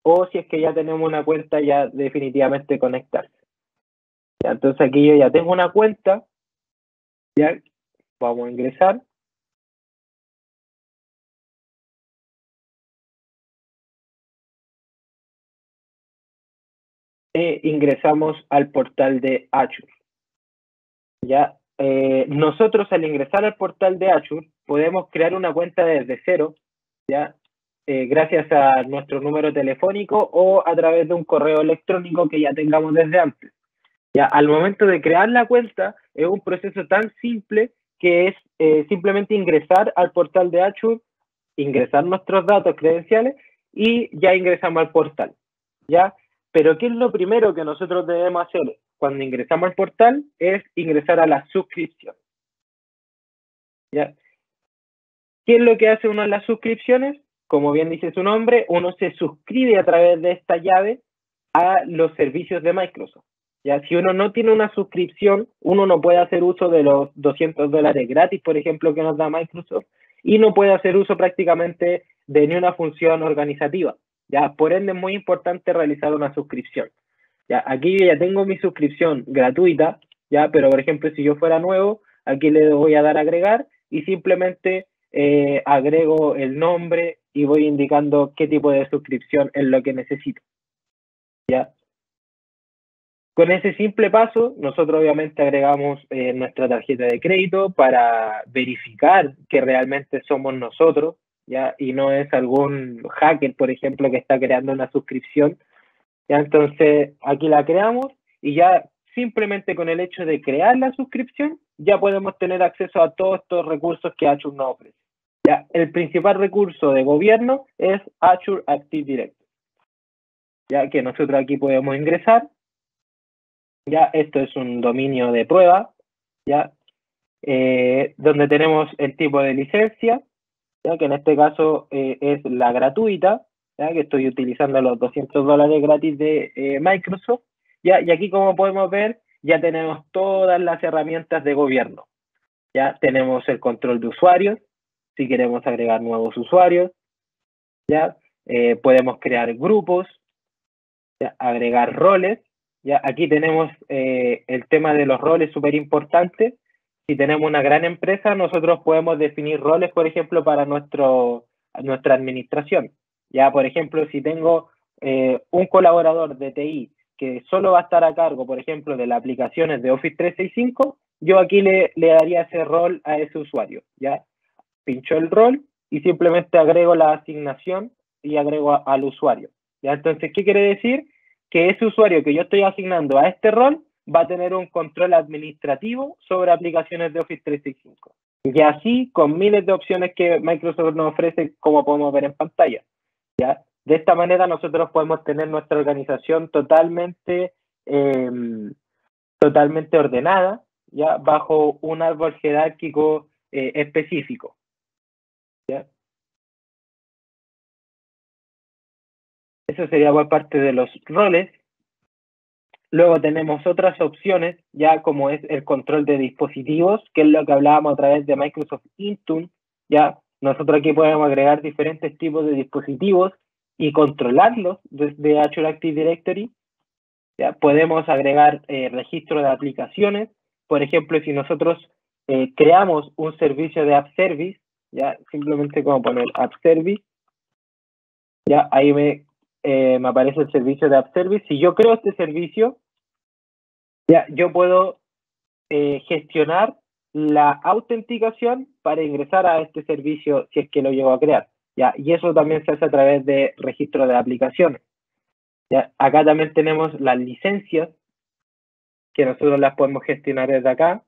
o si es que ya tenemos una cuenta, ya definitivamente conectarse. Ya, entonces aquí yo ya tengo una cuenta, ya vamos a ingresar. Ingresamos al portal de Azure. Ya, nosotros al ingresar al portal de Azure podemos crear una cuenta desde cero, ya, gracias a nuestro número telefónico o a través de un correo electrónico que ya tengamos desde antes. Ya, al momento de crear la cuenta es un proceso tan simple que es simplemente ingresar al portal de Azure, ingresar nuestros datos credenciales y ya ingresamos al portal, ¿ya? Pero ¿qué es lo primero que nosotros debemos hacer cuando ingresamos al portal? Es ingresar a la suscripción, ¿ya? ¿Qué es lo que hace uno en las suscripciones? Como bien dice su nombre, uno se suscribe a través de esta llave a los servicios de Microsoft. ¿Ya? Si uno no tiene una suscripción, uno no puede hacer uso de los $200 gratis, por ejemplo, que nos da Microsoft, y no puede hacer uso prácticamente de ni una función organizativa. ¿Ya? Por ende, es muy importante realizar una suscripción. ¿Ya? Aquí yo ya tengo mi suscripción gratuita, ¿ya? Pero, por ejemplo, si yo fuera nuevo, aquí le voy a dar a agregar y simplemente agrego el nombre y voy indicando qué tipo de suscripción es lo que necesito. ¿Ya? Con ese simple paso, nosotros obviamente agregamos nuestra tarjeta de crédito para verificar que realmente somos nosotros, ¿ya? Y no es algún hacker, por ejemplo, que está creando una suscripción. ¿Ya? Entonces, aquí la creamos y ya simplemente con el hecho de crear la suscripción, ya podemos tener acceso a todos estos recursos que Azure nos ofrece. ¿Ya? El principal recurso de gobierno es Azure Active Directory, ya que nosotros aquí podemos ingresar. Ya esto es un dominio de prueba, ya donde tenemos el tipo de licencia, ya que en este caso es la gratuita, ya que estoy utilizando los $200 gratis de Microsoft, ya, y aquí como podemos ver ya tenemos todas las herramientas de gobierno, ya tenemos el control de usuarios, si queremos agregar nuevos usuarios, ya podemos crear grupos, ya, agregar roles. Ya, aquí tenemos el tema de los roles súper importante. Si tenemos una gran empresa, nosotros podemos definir roles, por ejemplo, para nuestra administración. Ya, por ejemplo, si tengo un colaborador de TI que solo va a estar a cargo, por ejemplo, de las aplicaciones de Office 365, yo aquí le daría ese rol a ese usuario. Ya, pincho el rol y simplemente agrego la asignación y agrego al usuario. ¿Ya? Entonces, ¿qué quiere decir? Que ese usuario que yo estoy asignando a este rol va a tener un control administrativo sobre aplicaciones de Office 365. Y así, con miles de opciones que Microsoft nos ofrece, como podemos ver en pantalla. ¿Ya? De esta manera nosotros podemos tener nuestra organización totalmente ordenada, ya bajo un árbol jerárquico específico. ¿Ya? Eso sería por parte de los roles. Luego tenemos otras opciones, ya como es el control de dispositivos, que es lo que hablábamos a través de Microsoft Intune. Ya nosotros aquí podemos agregar diferentes tipos de dispositivos y controlarlos desde Azure Active Directory. Ya podemos agregar registro de aplicaciones. Por ejemplo, si nosotros creamos un servicio de App Service, ya simplemente como poner App Service, ya ahí me aparece el servicio de App Service. Si yo creo este servicio, ya yo puedo gestionar la autenticación para ingresar a este servicio si es que lo llego a crear. Ya, y eso también se hace a través de registro de aplicaciones. Ya, acá también tenemos las licencias, que nosotros las podemos gestionar desde acá,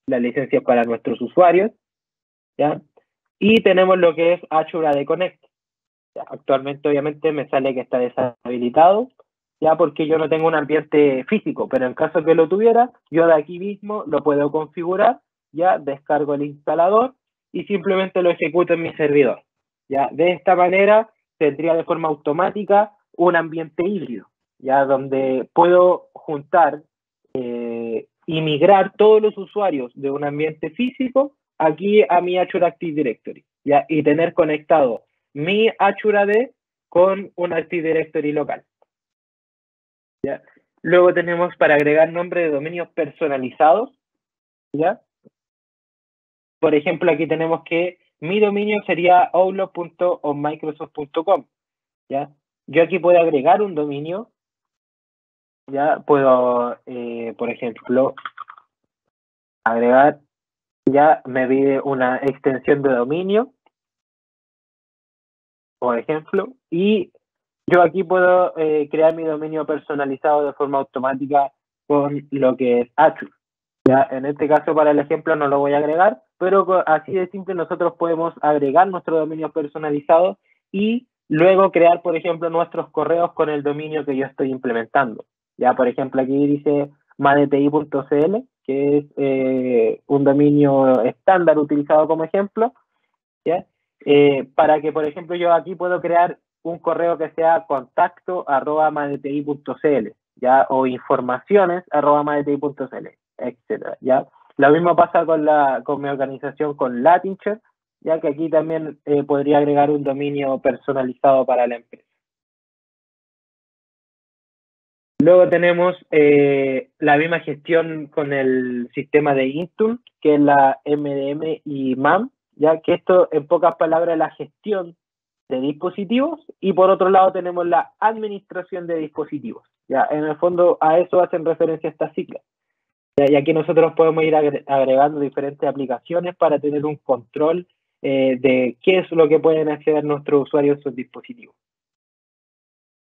las licencias para nuestros usuarios, ¿ya? Y tenemos lo que es Azure AD Connect. Ya, actualmente obviamente me sale que está deshabilitado, ya porque yo no tengo un ambiente físico, pero en caso que lo tuviera, yo de aquí mismo lo puedo configurar, ya descargo el instalador y simplemente lo ejecuto en mi servidor. Ya de esta manera tendría de forma automática un ambiente híbrido, ya donde puedo juntar y migrar todos los usuarios de un ambiente físico aquí a mi Azure Active Directory, ya, y tener conectado mi Azure AD con un Active Directory local. ¿Ya? Luego tenemos para agregar nombre de dominios personalizados, ¿ya? Por ejemplo, aquí tenemos que mi dominio sería outlook.onmicrosoft.com, ¿ya? Yo aquí puedo agregar un dominio, ¿ya? Puedo, por ejemplo, agregar, ya me pide una extensión de dominio, por ejemplo, y yo aquí puedo crear mi dominio personalizado de forma automática con lo que es Azure. Ya, en este caso, para el ejemplo, no lo voy a agregar, pero así de simple nosotros podemos agregar nuestro dominio personalizado y luego crear, por ejemplo, nuestros correos con el dominio que yo estoy implementando. Ya, por ejemplo, aquí dice madti.cl, que es un dominio estándar utilizado como ejemplo, ¿ya? Para que, por ejemplo, yo aquí puedo crear un correo que sea contacto@madti.cl, ¿ya? O informaciones@madti.cl, etcétera, ¿ya? Lo mismo pasa con mi organización, con Latincher, ya que aquí también podría agregar un dominio personalizado para la empresa. Luego tenemos la misma gestión con el sistema de Intune, que es la MDM y MAM, ya que esto, en pocas palabras, es la gestión de dispositivos, y por otro lado tenemos la administración de dispositivos. Ya, en el fondo a eso hacen referencia estas siglas. Y aquí nosotros podemos ir agregando diferentes aplicaciones para tener un control de qué es lo que pueden acceder nuestros usuarios a sus dispositivos.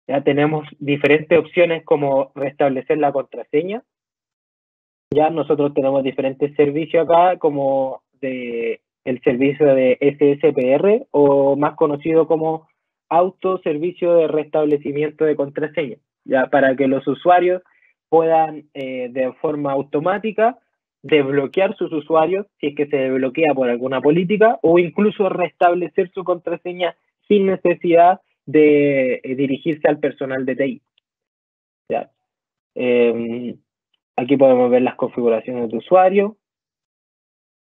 Ya tenemos diferentes opciones como restablecer la contraseña. Ya nosotros tenemos diferentes servicios acá, como el servicio de SSPR, o más conocido como autoservicio de restablecimiento de contraseña, ya para que los usuarios puedan de forma automática desbloquear sus usuarios si es que se desbloquea por alguna política, o incluso restablecer su contraseña sin necesidad de dirigirse al personal de TI. ¿Ya? Aquí podemos ver las configuraciones de usuario,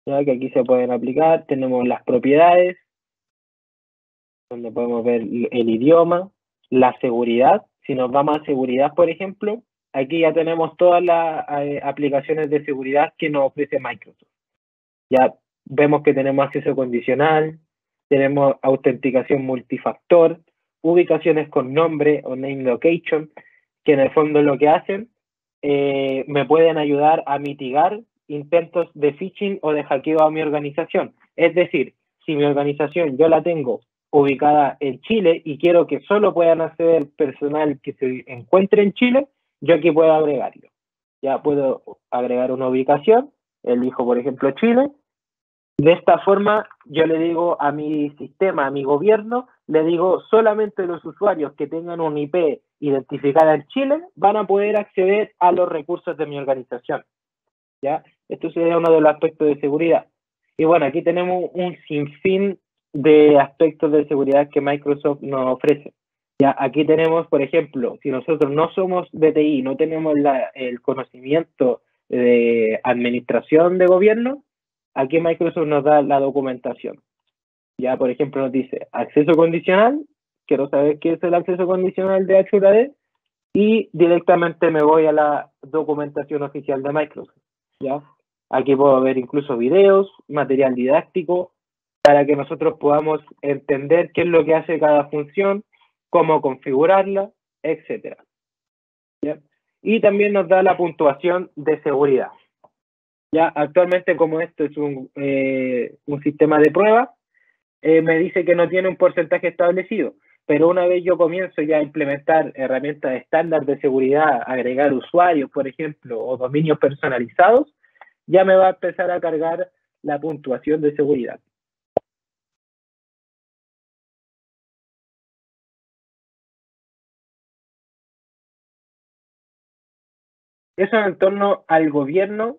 ¿ya? Que aquí se pueden aplicar. Tenemos las propiedades, donde podemos ver el idioma, la seguridad. Si nos vamos a seguridad, por ejemplo, aquí ya tenemos todas las aplicaciones de seguridad que nos ofrece Microsoft. Ya vemos que tenemos acceso condicional, tenemos autenticación multifactor, ubicaciones con nombre o name location, que en el fondo lo que hacen me pueden ayudar a mitigar intentos de phishing o de hackeo a mi organización. Es decir, si mi organización yo la tengo ubicada en Chile y quiero que solo puedan acceder personal que se encuentre en Chile, yo aquí puedo agregarlo. Ya puedo agregar una ubicación, elijo por ejemplo Chile. De esta forma, yo le digo a mi sistema, a mi gobierno, le digo solamente los usuarios que tengan un IP identificada en Chile van a poder acceder a los recursos de mi organización. ¿Ya? Esto sería uno de los aspectos de seguridad. Y bueno, aquí tenemos un sinfín de aspectos de seguridad que Microsoft nos ofrece. Ya, aquí tenemos, por ejemplo, si nosotros no somos de TI, no tenemos el conocimiento de administración de gobierno, aquí Microsoft nos da la documentación. Ya, por ejemplo, nos dice acceso condicional, quiero saber qué es el acceso condicional de Azure AD, y directamente me voy a la documentación oficial de Microsoft. ¿Ya? Aquí puedo ver incluso videos, material didáctico, para que nosotros podamos entender qué es lo que hace cada función, cómo configurarla, etc. ¿Ya? Y también nos da la puntuación de seguridad. Ya actualmente, como esto es un sistema de prueba, me dice que no tiene un porcentaje establecido, pero una vez yo comienzo ya a implementar herramientas estándar de seguridad, agregar usuarios, por ejemplo, o dominios personalizados, ya me va a empezar a cargar la puntuación de seguridad. Eso en torno al gobierno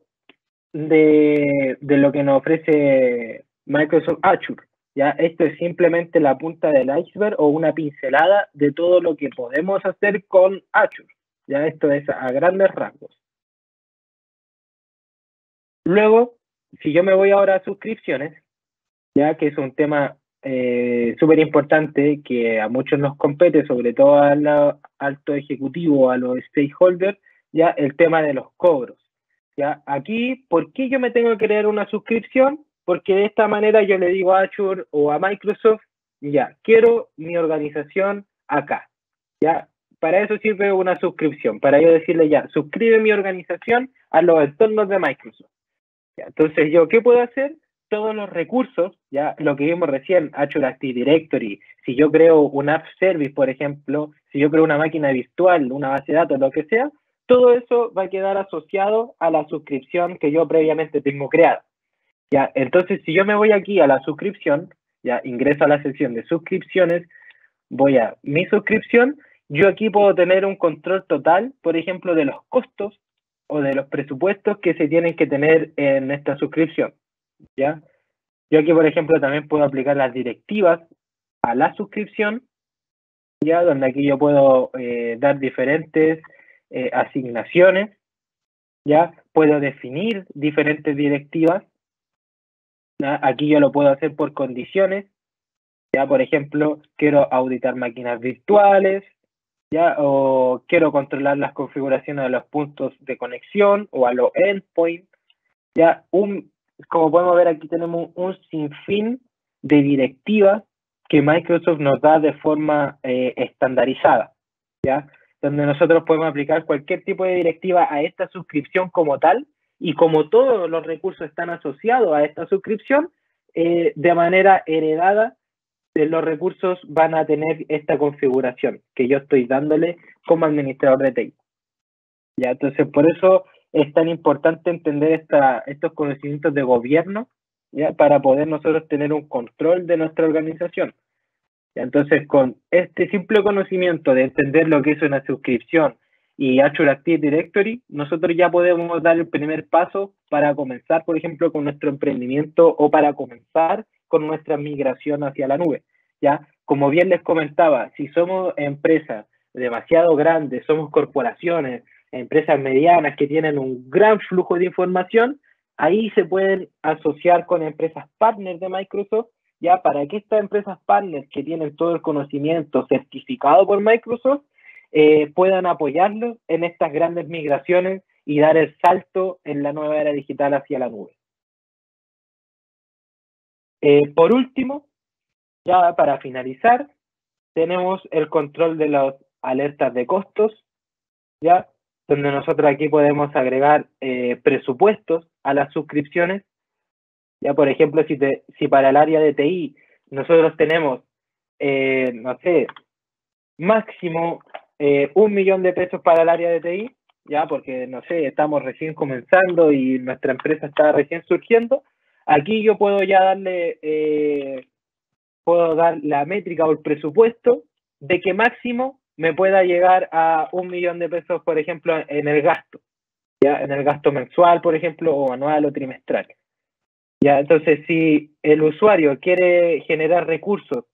de lo que nos ofrece Microsoft Azure. ¿Ya? Esto es simplemente la punta del iceberg o una pincelada de todo lo que podemos hacer con Azure. ¿Ya? Esto es a grandes rasgos. Luego, si yo me voy ahora a suscripciones, ya que es un tema súper importante que a muchos nos compete, sobre todo al alto ejecutivo, a los stakeholders, ya el tema de los cobros. Ya aquí, ¿por qué yo me tengo que crear una suscripción? Porque de esta manera yo le digo a Azure o a Microsoft, ya, quiero mi organización acá. Ya, para eso sirve una suscripción, para yo decirle ya, suscribe mi organización a los entornos de Microsoft. Ya, entonces yo, ¿qué puedo hacer? Todos los recursos, ya lo que vimos recién, Azure Active Directory, si yo creo un app service, por ejemplo, si yo creo una máquina virtual, una base de datos, lo que sea, todo eso va a quedar asociado a la suscripción que yo previamente tengo creada. Ya, entonces si yo me voy aquí a la suscripción, ya ingreso a la sección de suscripciones, voy a mi suscripción, yo aquí puedo tener un control total, por ejemplo, de los costos o de los presupuestos que se tienen que tener en esta suscripción, ¿ya? Yo aquí, por ejemplo, también puedo aplicar las directivas a la suscripción, ya, donde aquí yo puedo dar diferentes asignaciones, ya, puedo definir diferentes directivas, ¿ya? Aquí yo lo puedo hacer por condiciones, ya, por ejemplo, quiero auditar máquinas virtuales, ya, o quiero controlar las configuraciones de los puntos de conexión o a los endpoints, ya, como podemos ver aquí tenemos un sinfín de directivas que Microsoft nos da de forma estandarizada, ¿ya? Donde nosotros podemos aplicar cualquier tipo de directiva a esta suscripción como tal, y como todos los recursos están asociados a esta suscripción, de manera heredada, los recursos van a tener esta configuración que yo estoy dándole como administrador de TI. ¿Ya? Entonces, por eso es tan importante entender estos conocimientos de gobierno, ¿ya? Para poder nosotros tener un control de nuestra organización. ¿Ya? Entonces, con este simple conocimiento de entender lo que es una suscripción y Azure Active Directory, nosotros ya podemos dar el primer paso para comenzar, por ejemplo, con nuestro emprendimiento o para comenzar con nuestra migración hacia la nube. ¿Ya? Como bien les comentaba, si somos empresas demasiado grandes, somos corporaciones, empresas medianas que tienen un gran flujo de información, ahí se pueden asociar con empresas partners de Microsoft, ya para que estas empresas partners que tienen todo el conocimiento certificado por Microsoft puedan apoyarlos en estas grandes migraciones y dar el salto en la nueva era digital hacia la nube. Por último, ya para finalizar, tenemos el control de las alertas de costos, ya, donde nosotros aquí podemos agregar presupuestos a las suscripciones. Ya, por ejemplo, si para el área de TI nosotros tenemos, no sé, máximo 1 millón de pesos para el área de TI, ya, porque, no sé, estamos recién comenzando y nuestra empresa está recién surgiendo, aquí yo puedo ya puedo dar la métrica o el presupuesto de que máximo me pueda llegar a 1 millón de pesos, por ejemplo, en el gasto, ya, en el gasto mensual, por ejemplo, o anual o trimestral. Ya, entonces, si el usuario quiere generar recursos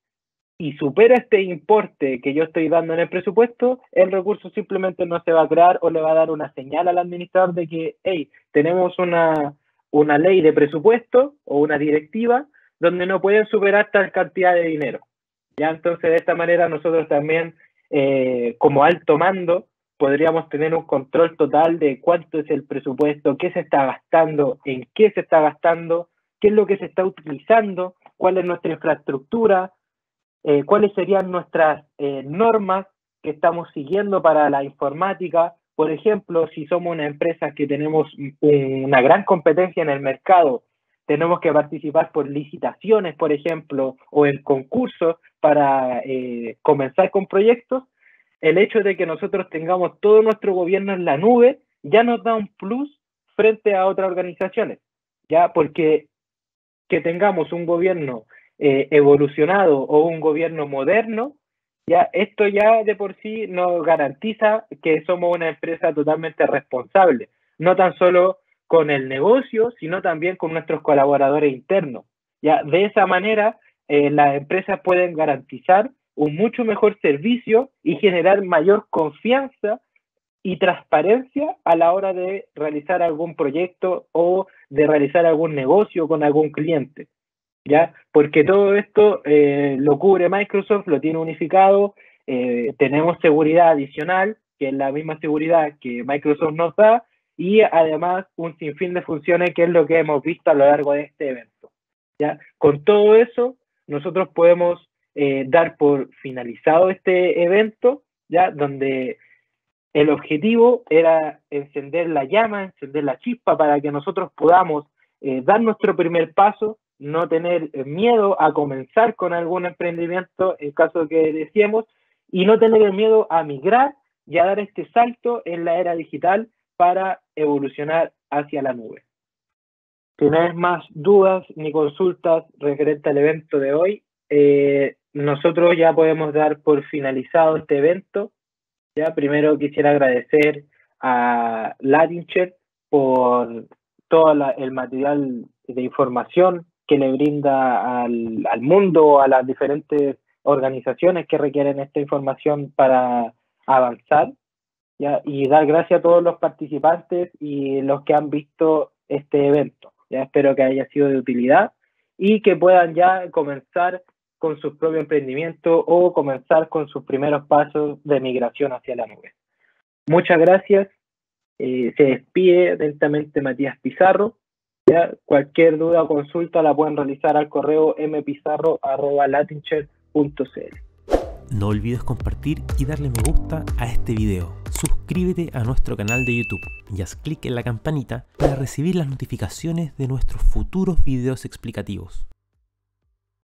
y supera este importe que yo estoy dando en el presupuesto, el recurso simplemente no se va a crear o le va a dar una señal al administrador de que, hey, tenemos una ley de presupuesto o una directiva donde no pueden superar tal cantidad de dinero. Ya, entonces, de esta manera nosotros también, como alto mando, podríamos tener un control total de cuánto es el presupuesto, qué se está gastando, en qué se está gastando, qué es lo que se está utilizando, cuál es nuestra infraestructura, cuáles serían nuestras normas que estamos siguiendo para la informática. Por ejemplo, si somos una empresa que tenemos una gran competencia en el mercado, tenemos que participar por licitaciones, por ejemplo, o en concursos para comenzar con proyectos. El hecho de que nosotros tengamos todo nuestro gobierno en la nube ya nos da un plus frente a otras organizaciones, ya, porque que tengamos un gobierno evolucionado o un gobierno moderno, ya esto ya de por sí nos garantiza que somos una empresa totalmente responsable, no tan solo con el negocio, sino también con nuestros colaboradores internos. Ya de esa manera las empresas pueden garantizar un mucho mejor servicio y generar mayor confianza y transparencia a la hora de realizar algún proyecto o de realizar algún negocio con algún cliente, ¿ya? Porque todo esto lo cubre Microsoft, lo tiene unificado, tenemos seguridad adicional, que es la misma seguridad que Microsoft nos da, y además un sinfín de funciones, que es lo que hemos visto a lo largo de este evento, ¿ya? Con todo eso, nosotros podemos dar por finalizado este evento, ¿ya? Donde el objetivo era encender la llama, encender la chispa para que nosotros podamos dar nuestro primer paso, no tener miedo a comenzar con algún emprendimiento en caso que deseemos y no tener el miedo a migrar y a dar este salto en la era digital para evolucionar hacia la nube. Si no hay más dudas ni consultas referente al evento de hoy, nosotros ya podemos dar por finalizado este evento. Ya primero quisiera agradecer a Latinchek por todo el material de información que le brinda al mundo, a las diferentes organizaciones que requieren esta información para avanzar, ¿ya? Y dar gracias a todos los participantes y los que han visto este evento. Ya espero que haya sido de utilidad y que puedan ya comenzar con su propio emprendimiento o comenzar con sus primeros pasos de migración hacia la nube. Muchas gracias. Se despide atentamente Matías Pizarro. ¿Ya? Cualquier duda o consulta la pueden realizar al correo mpizarro@latinchek.cl. No olvides compartir y darle me gusta a este video. Suscríbete a nuestro canal de YouTube y haz clic en la campanita para recibir las notificaciones de nuestros futuros videos explicativos.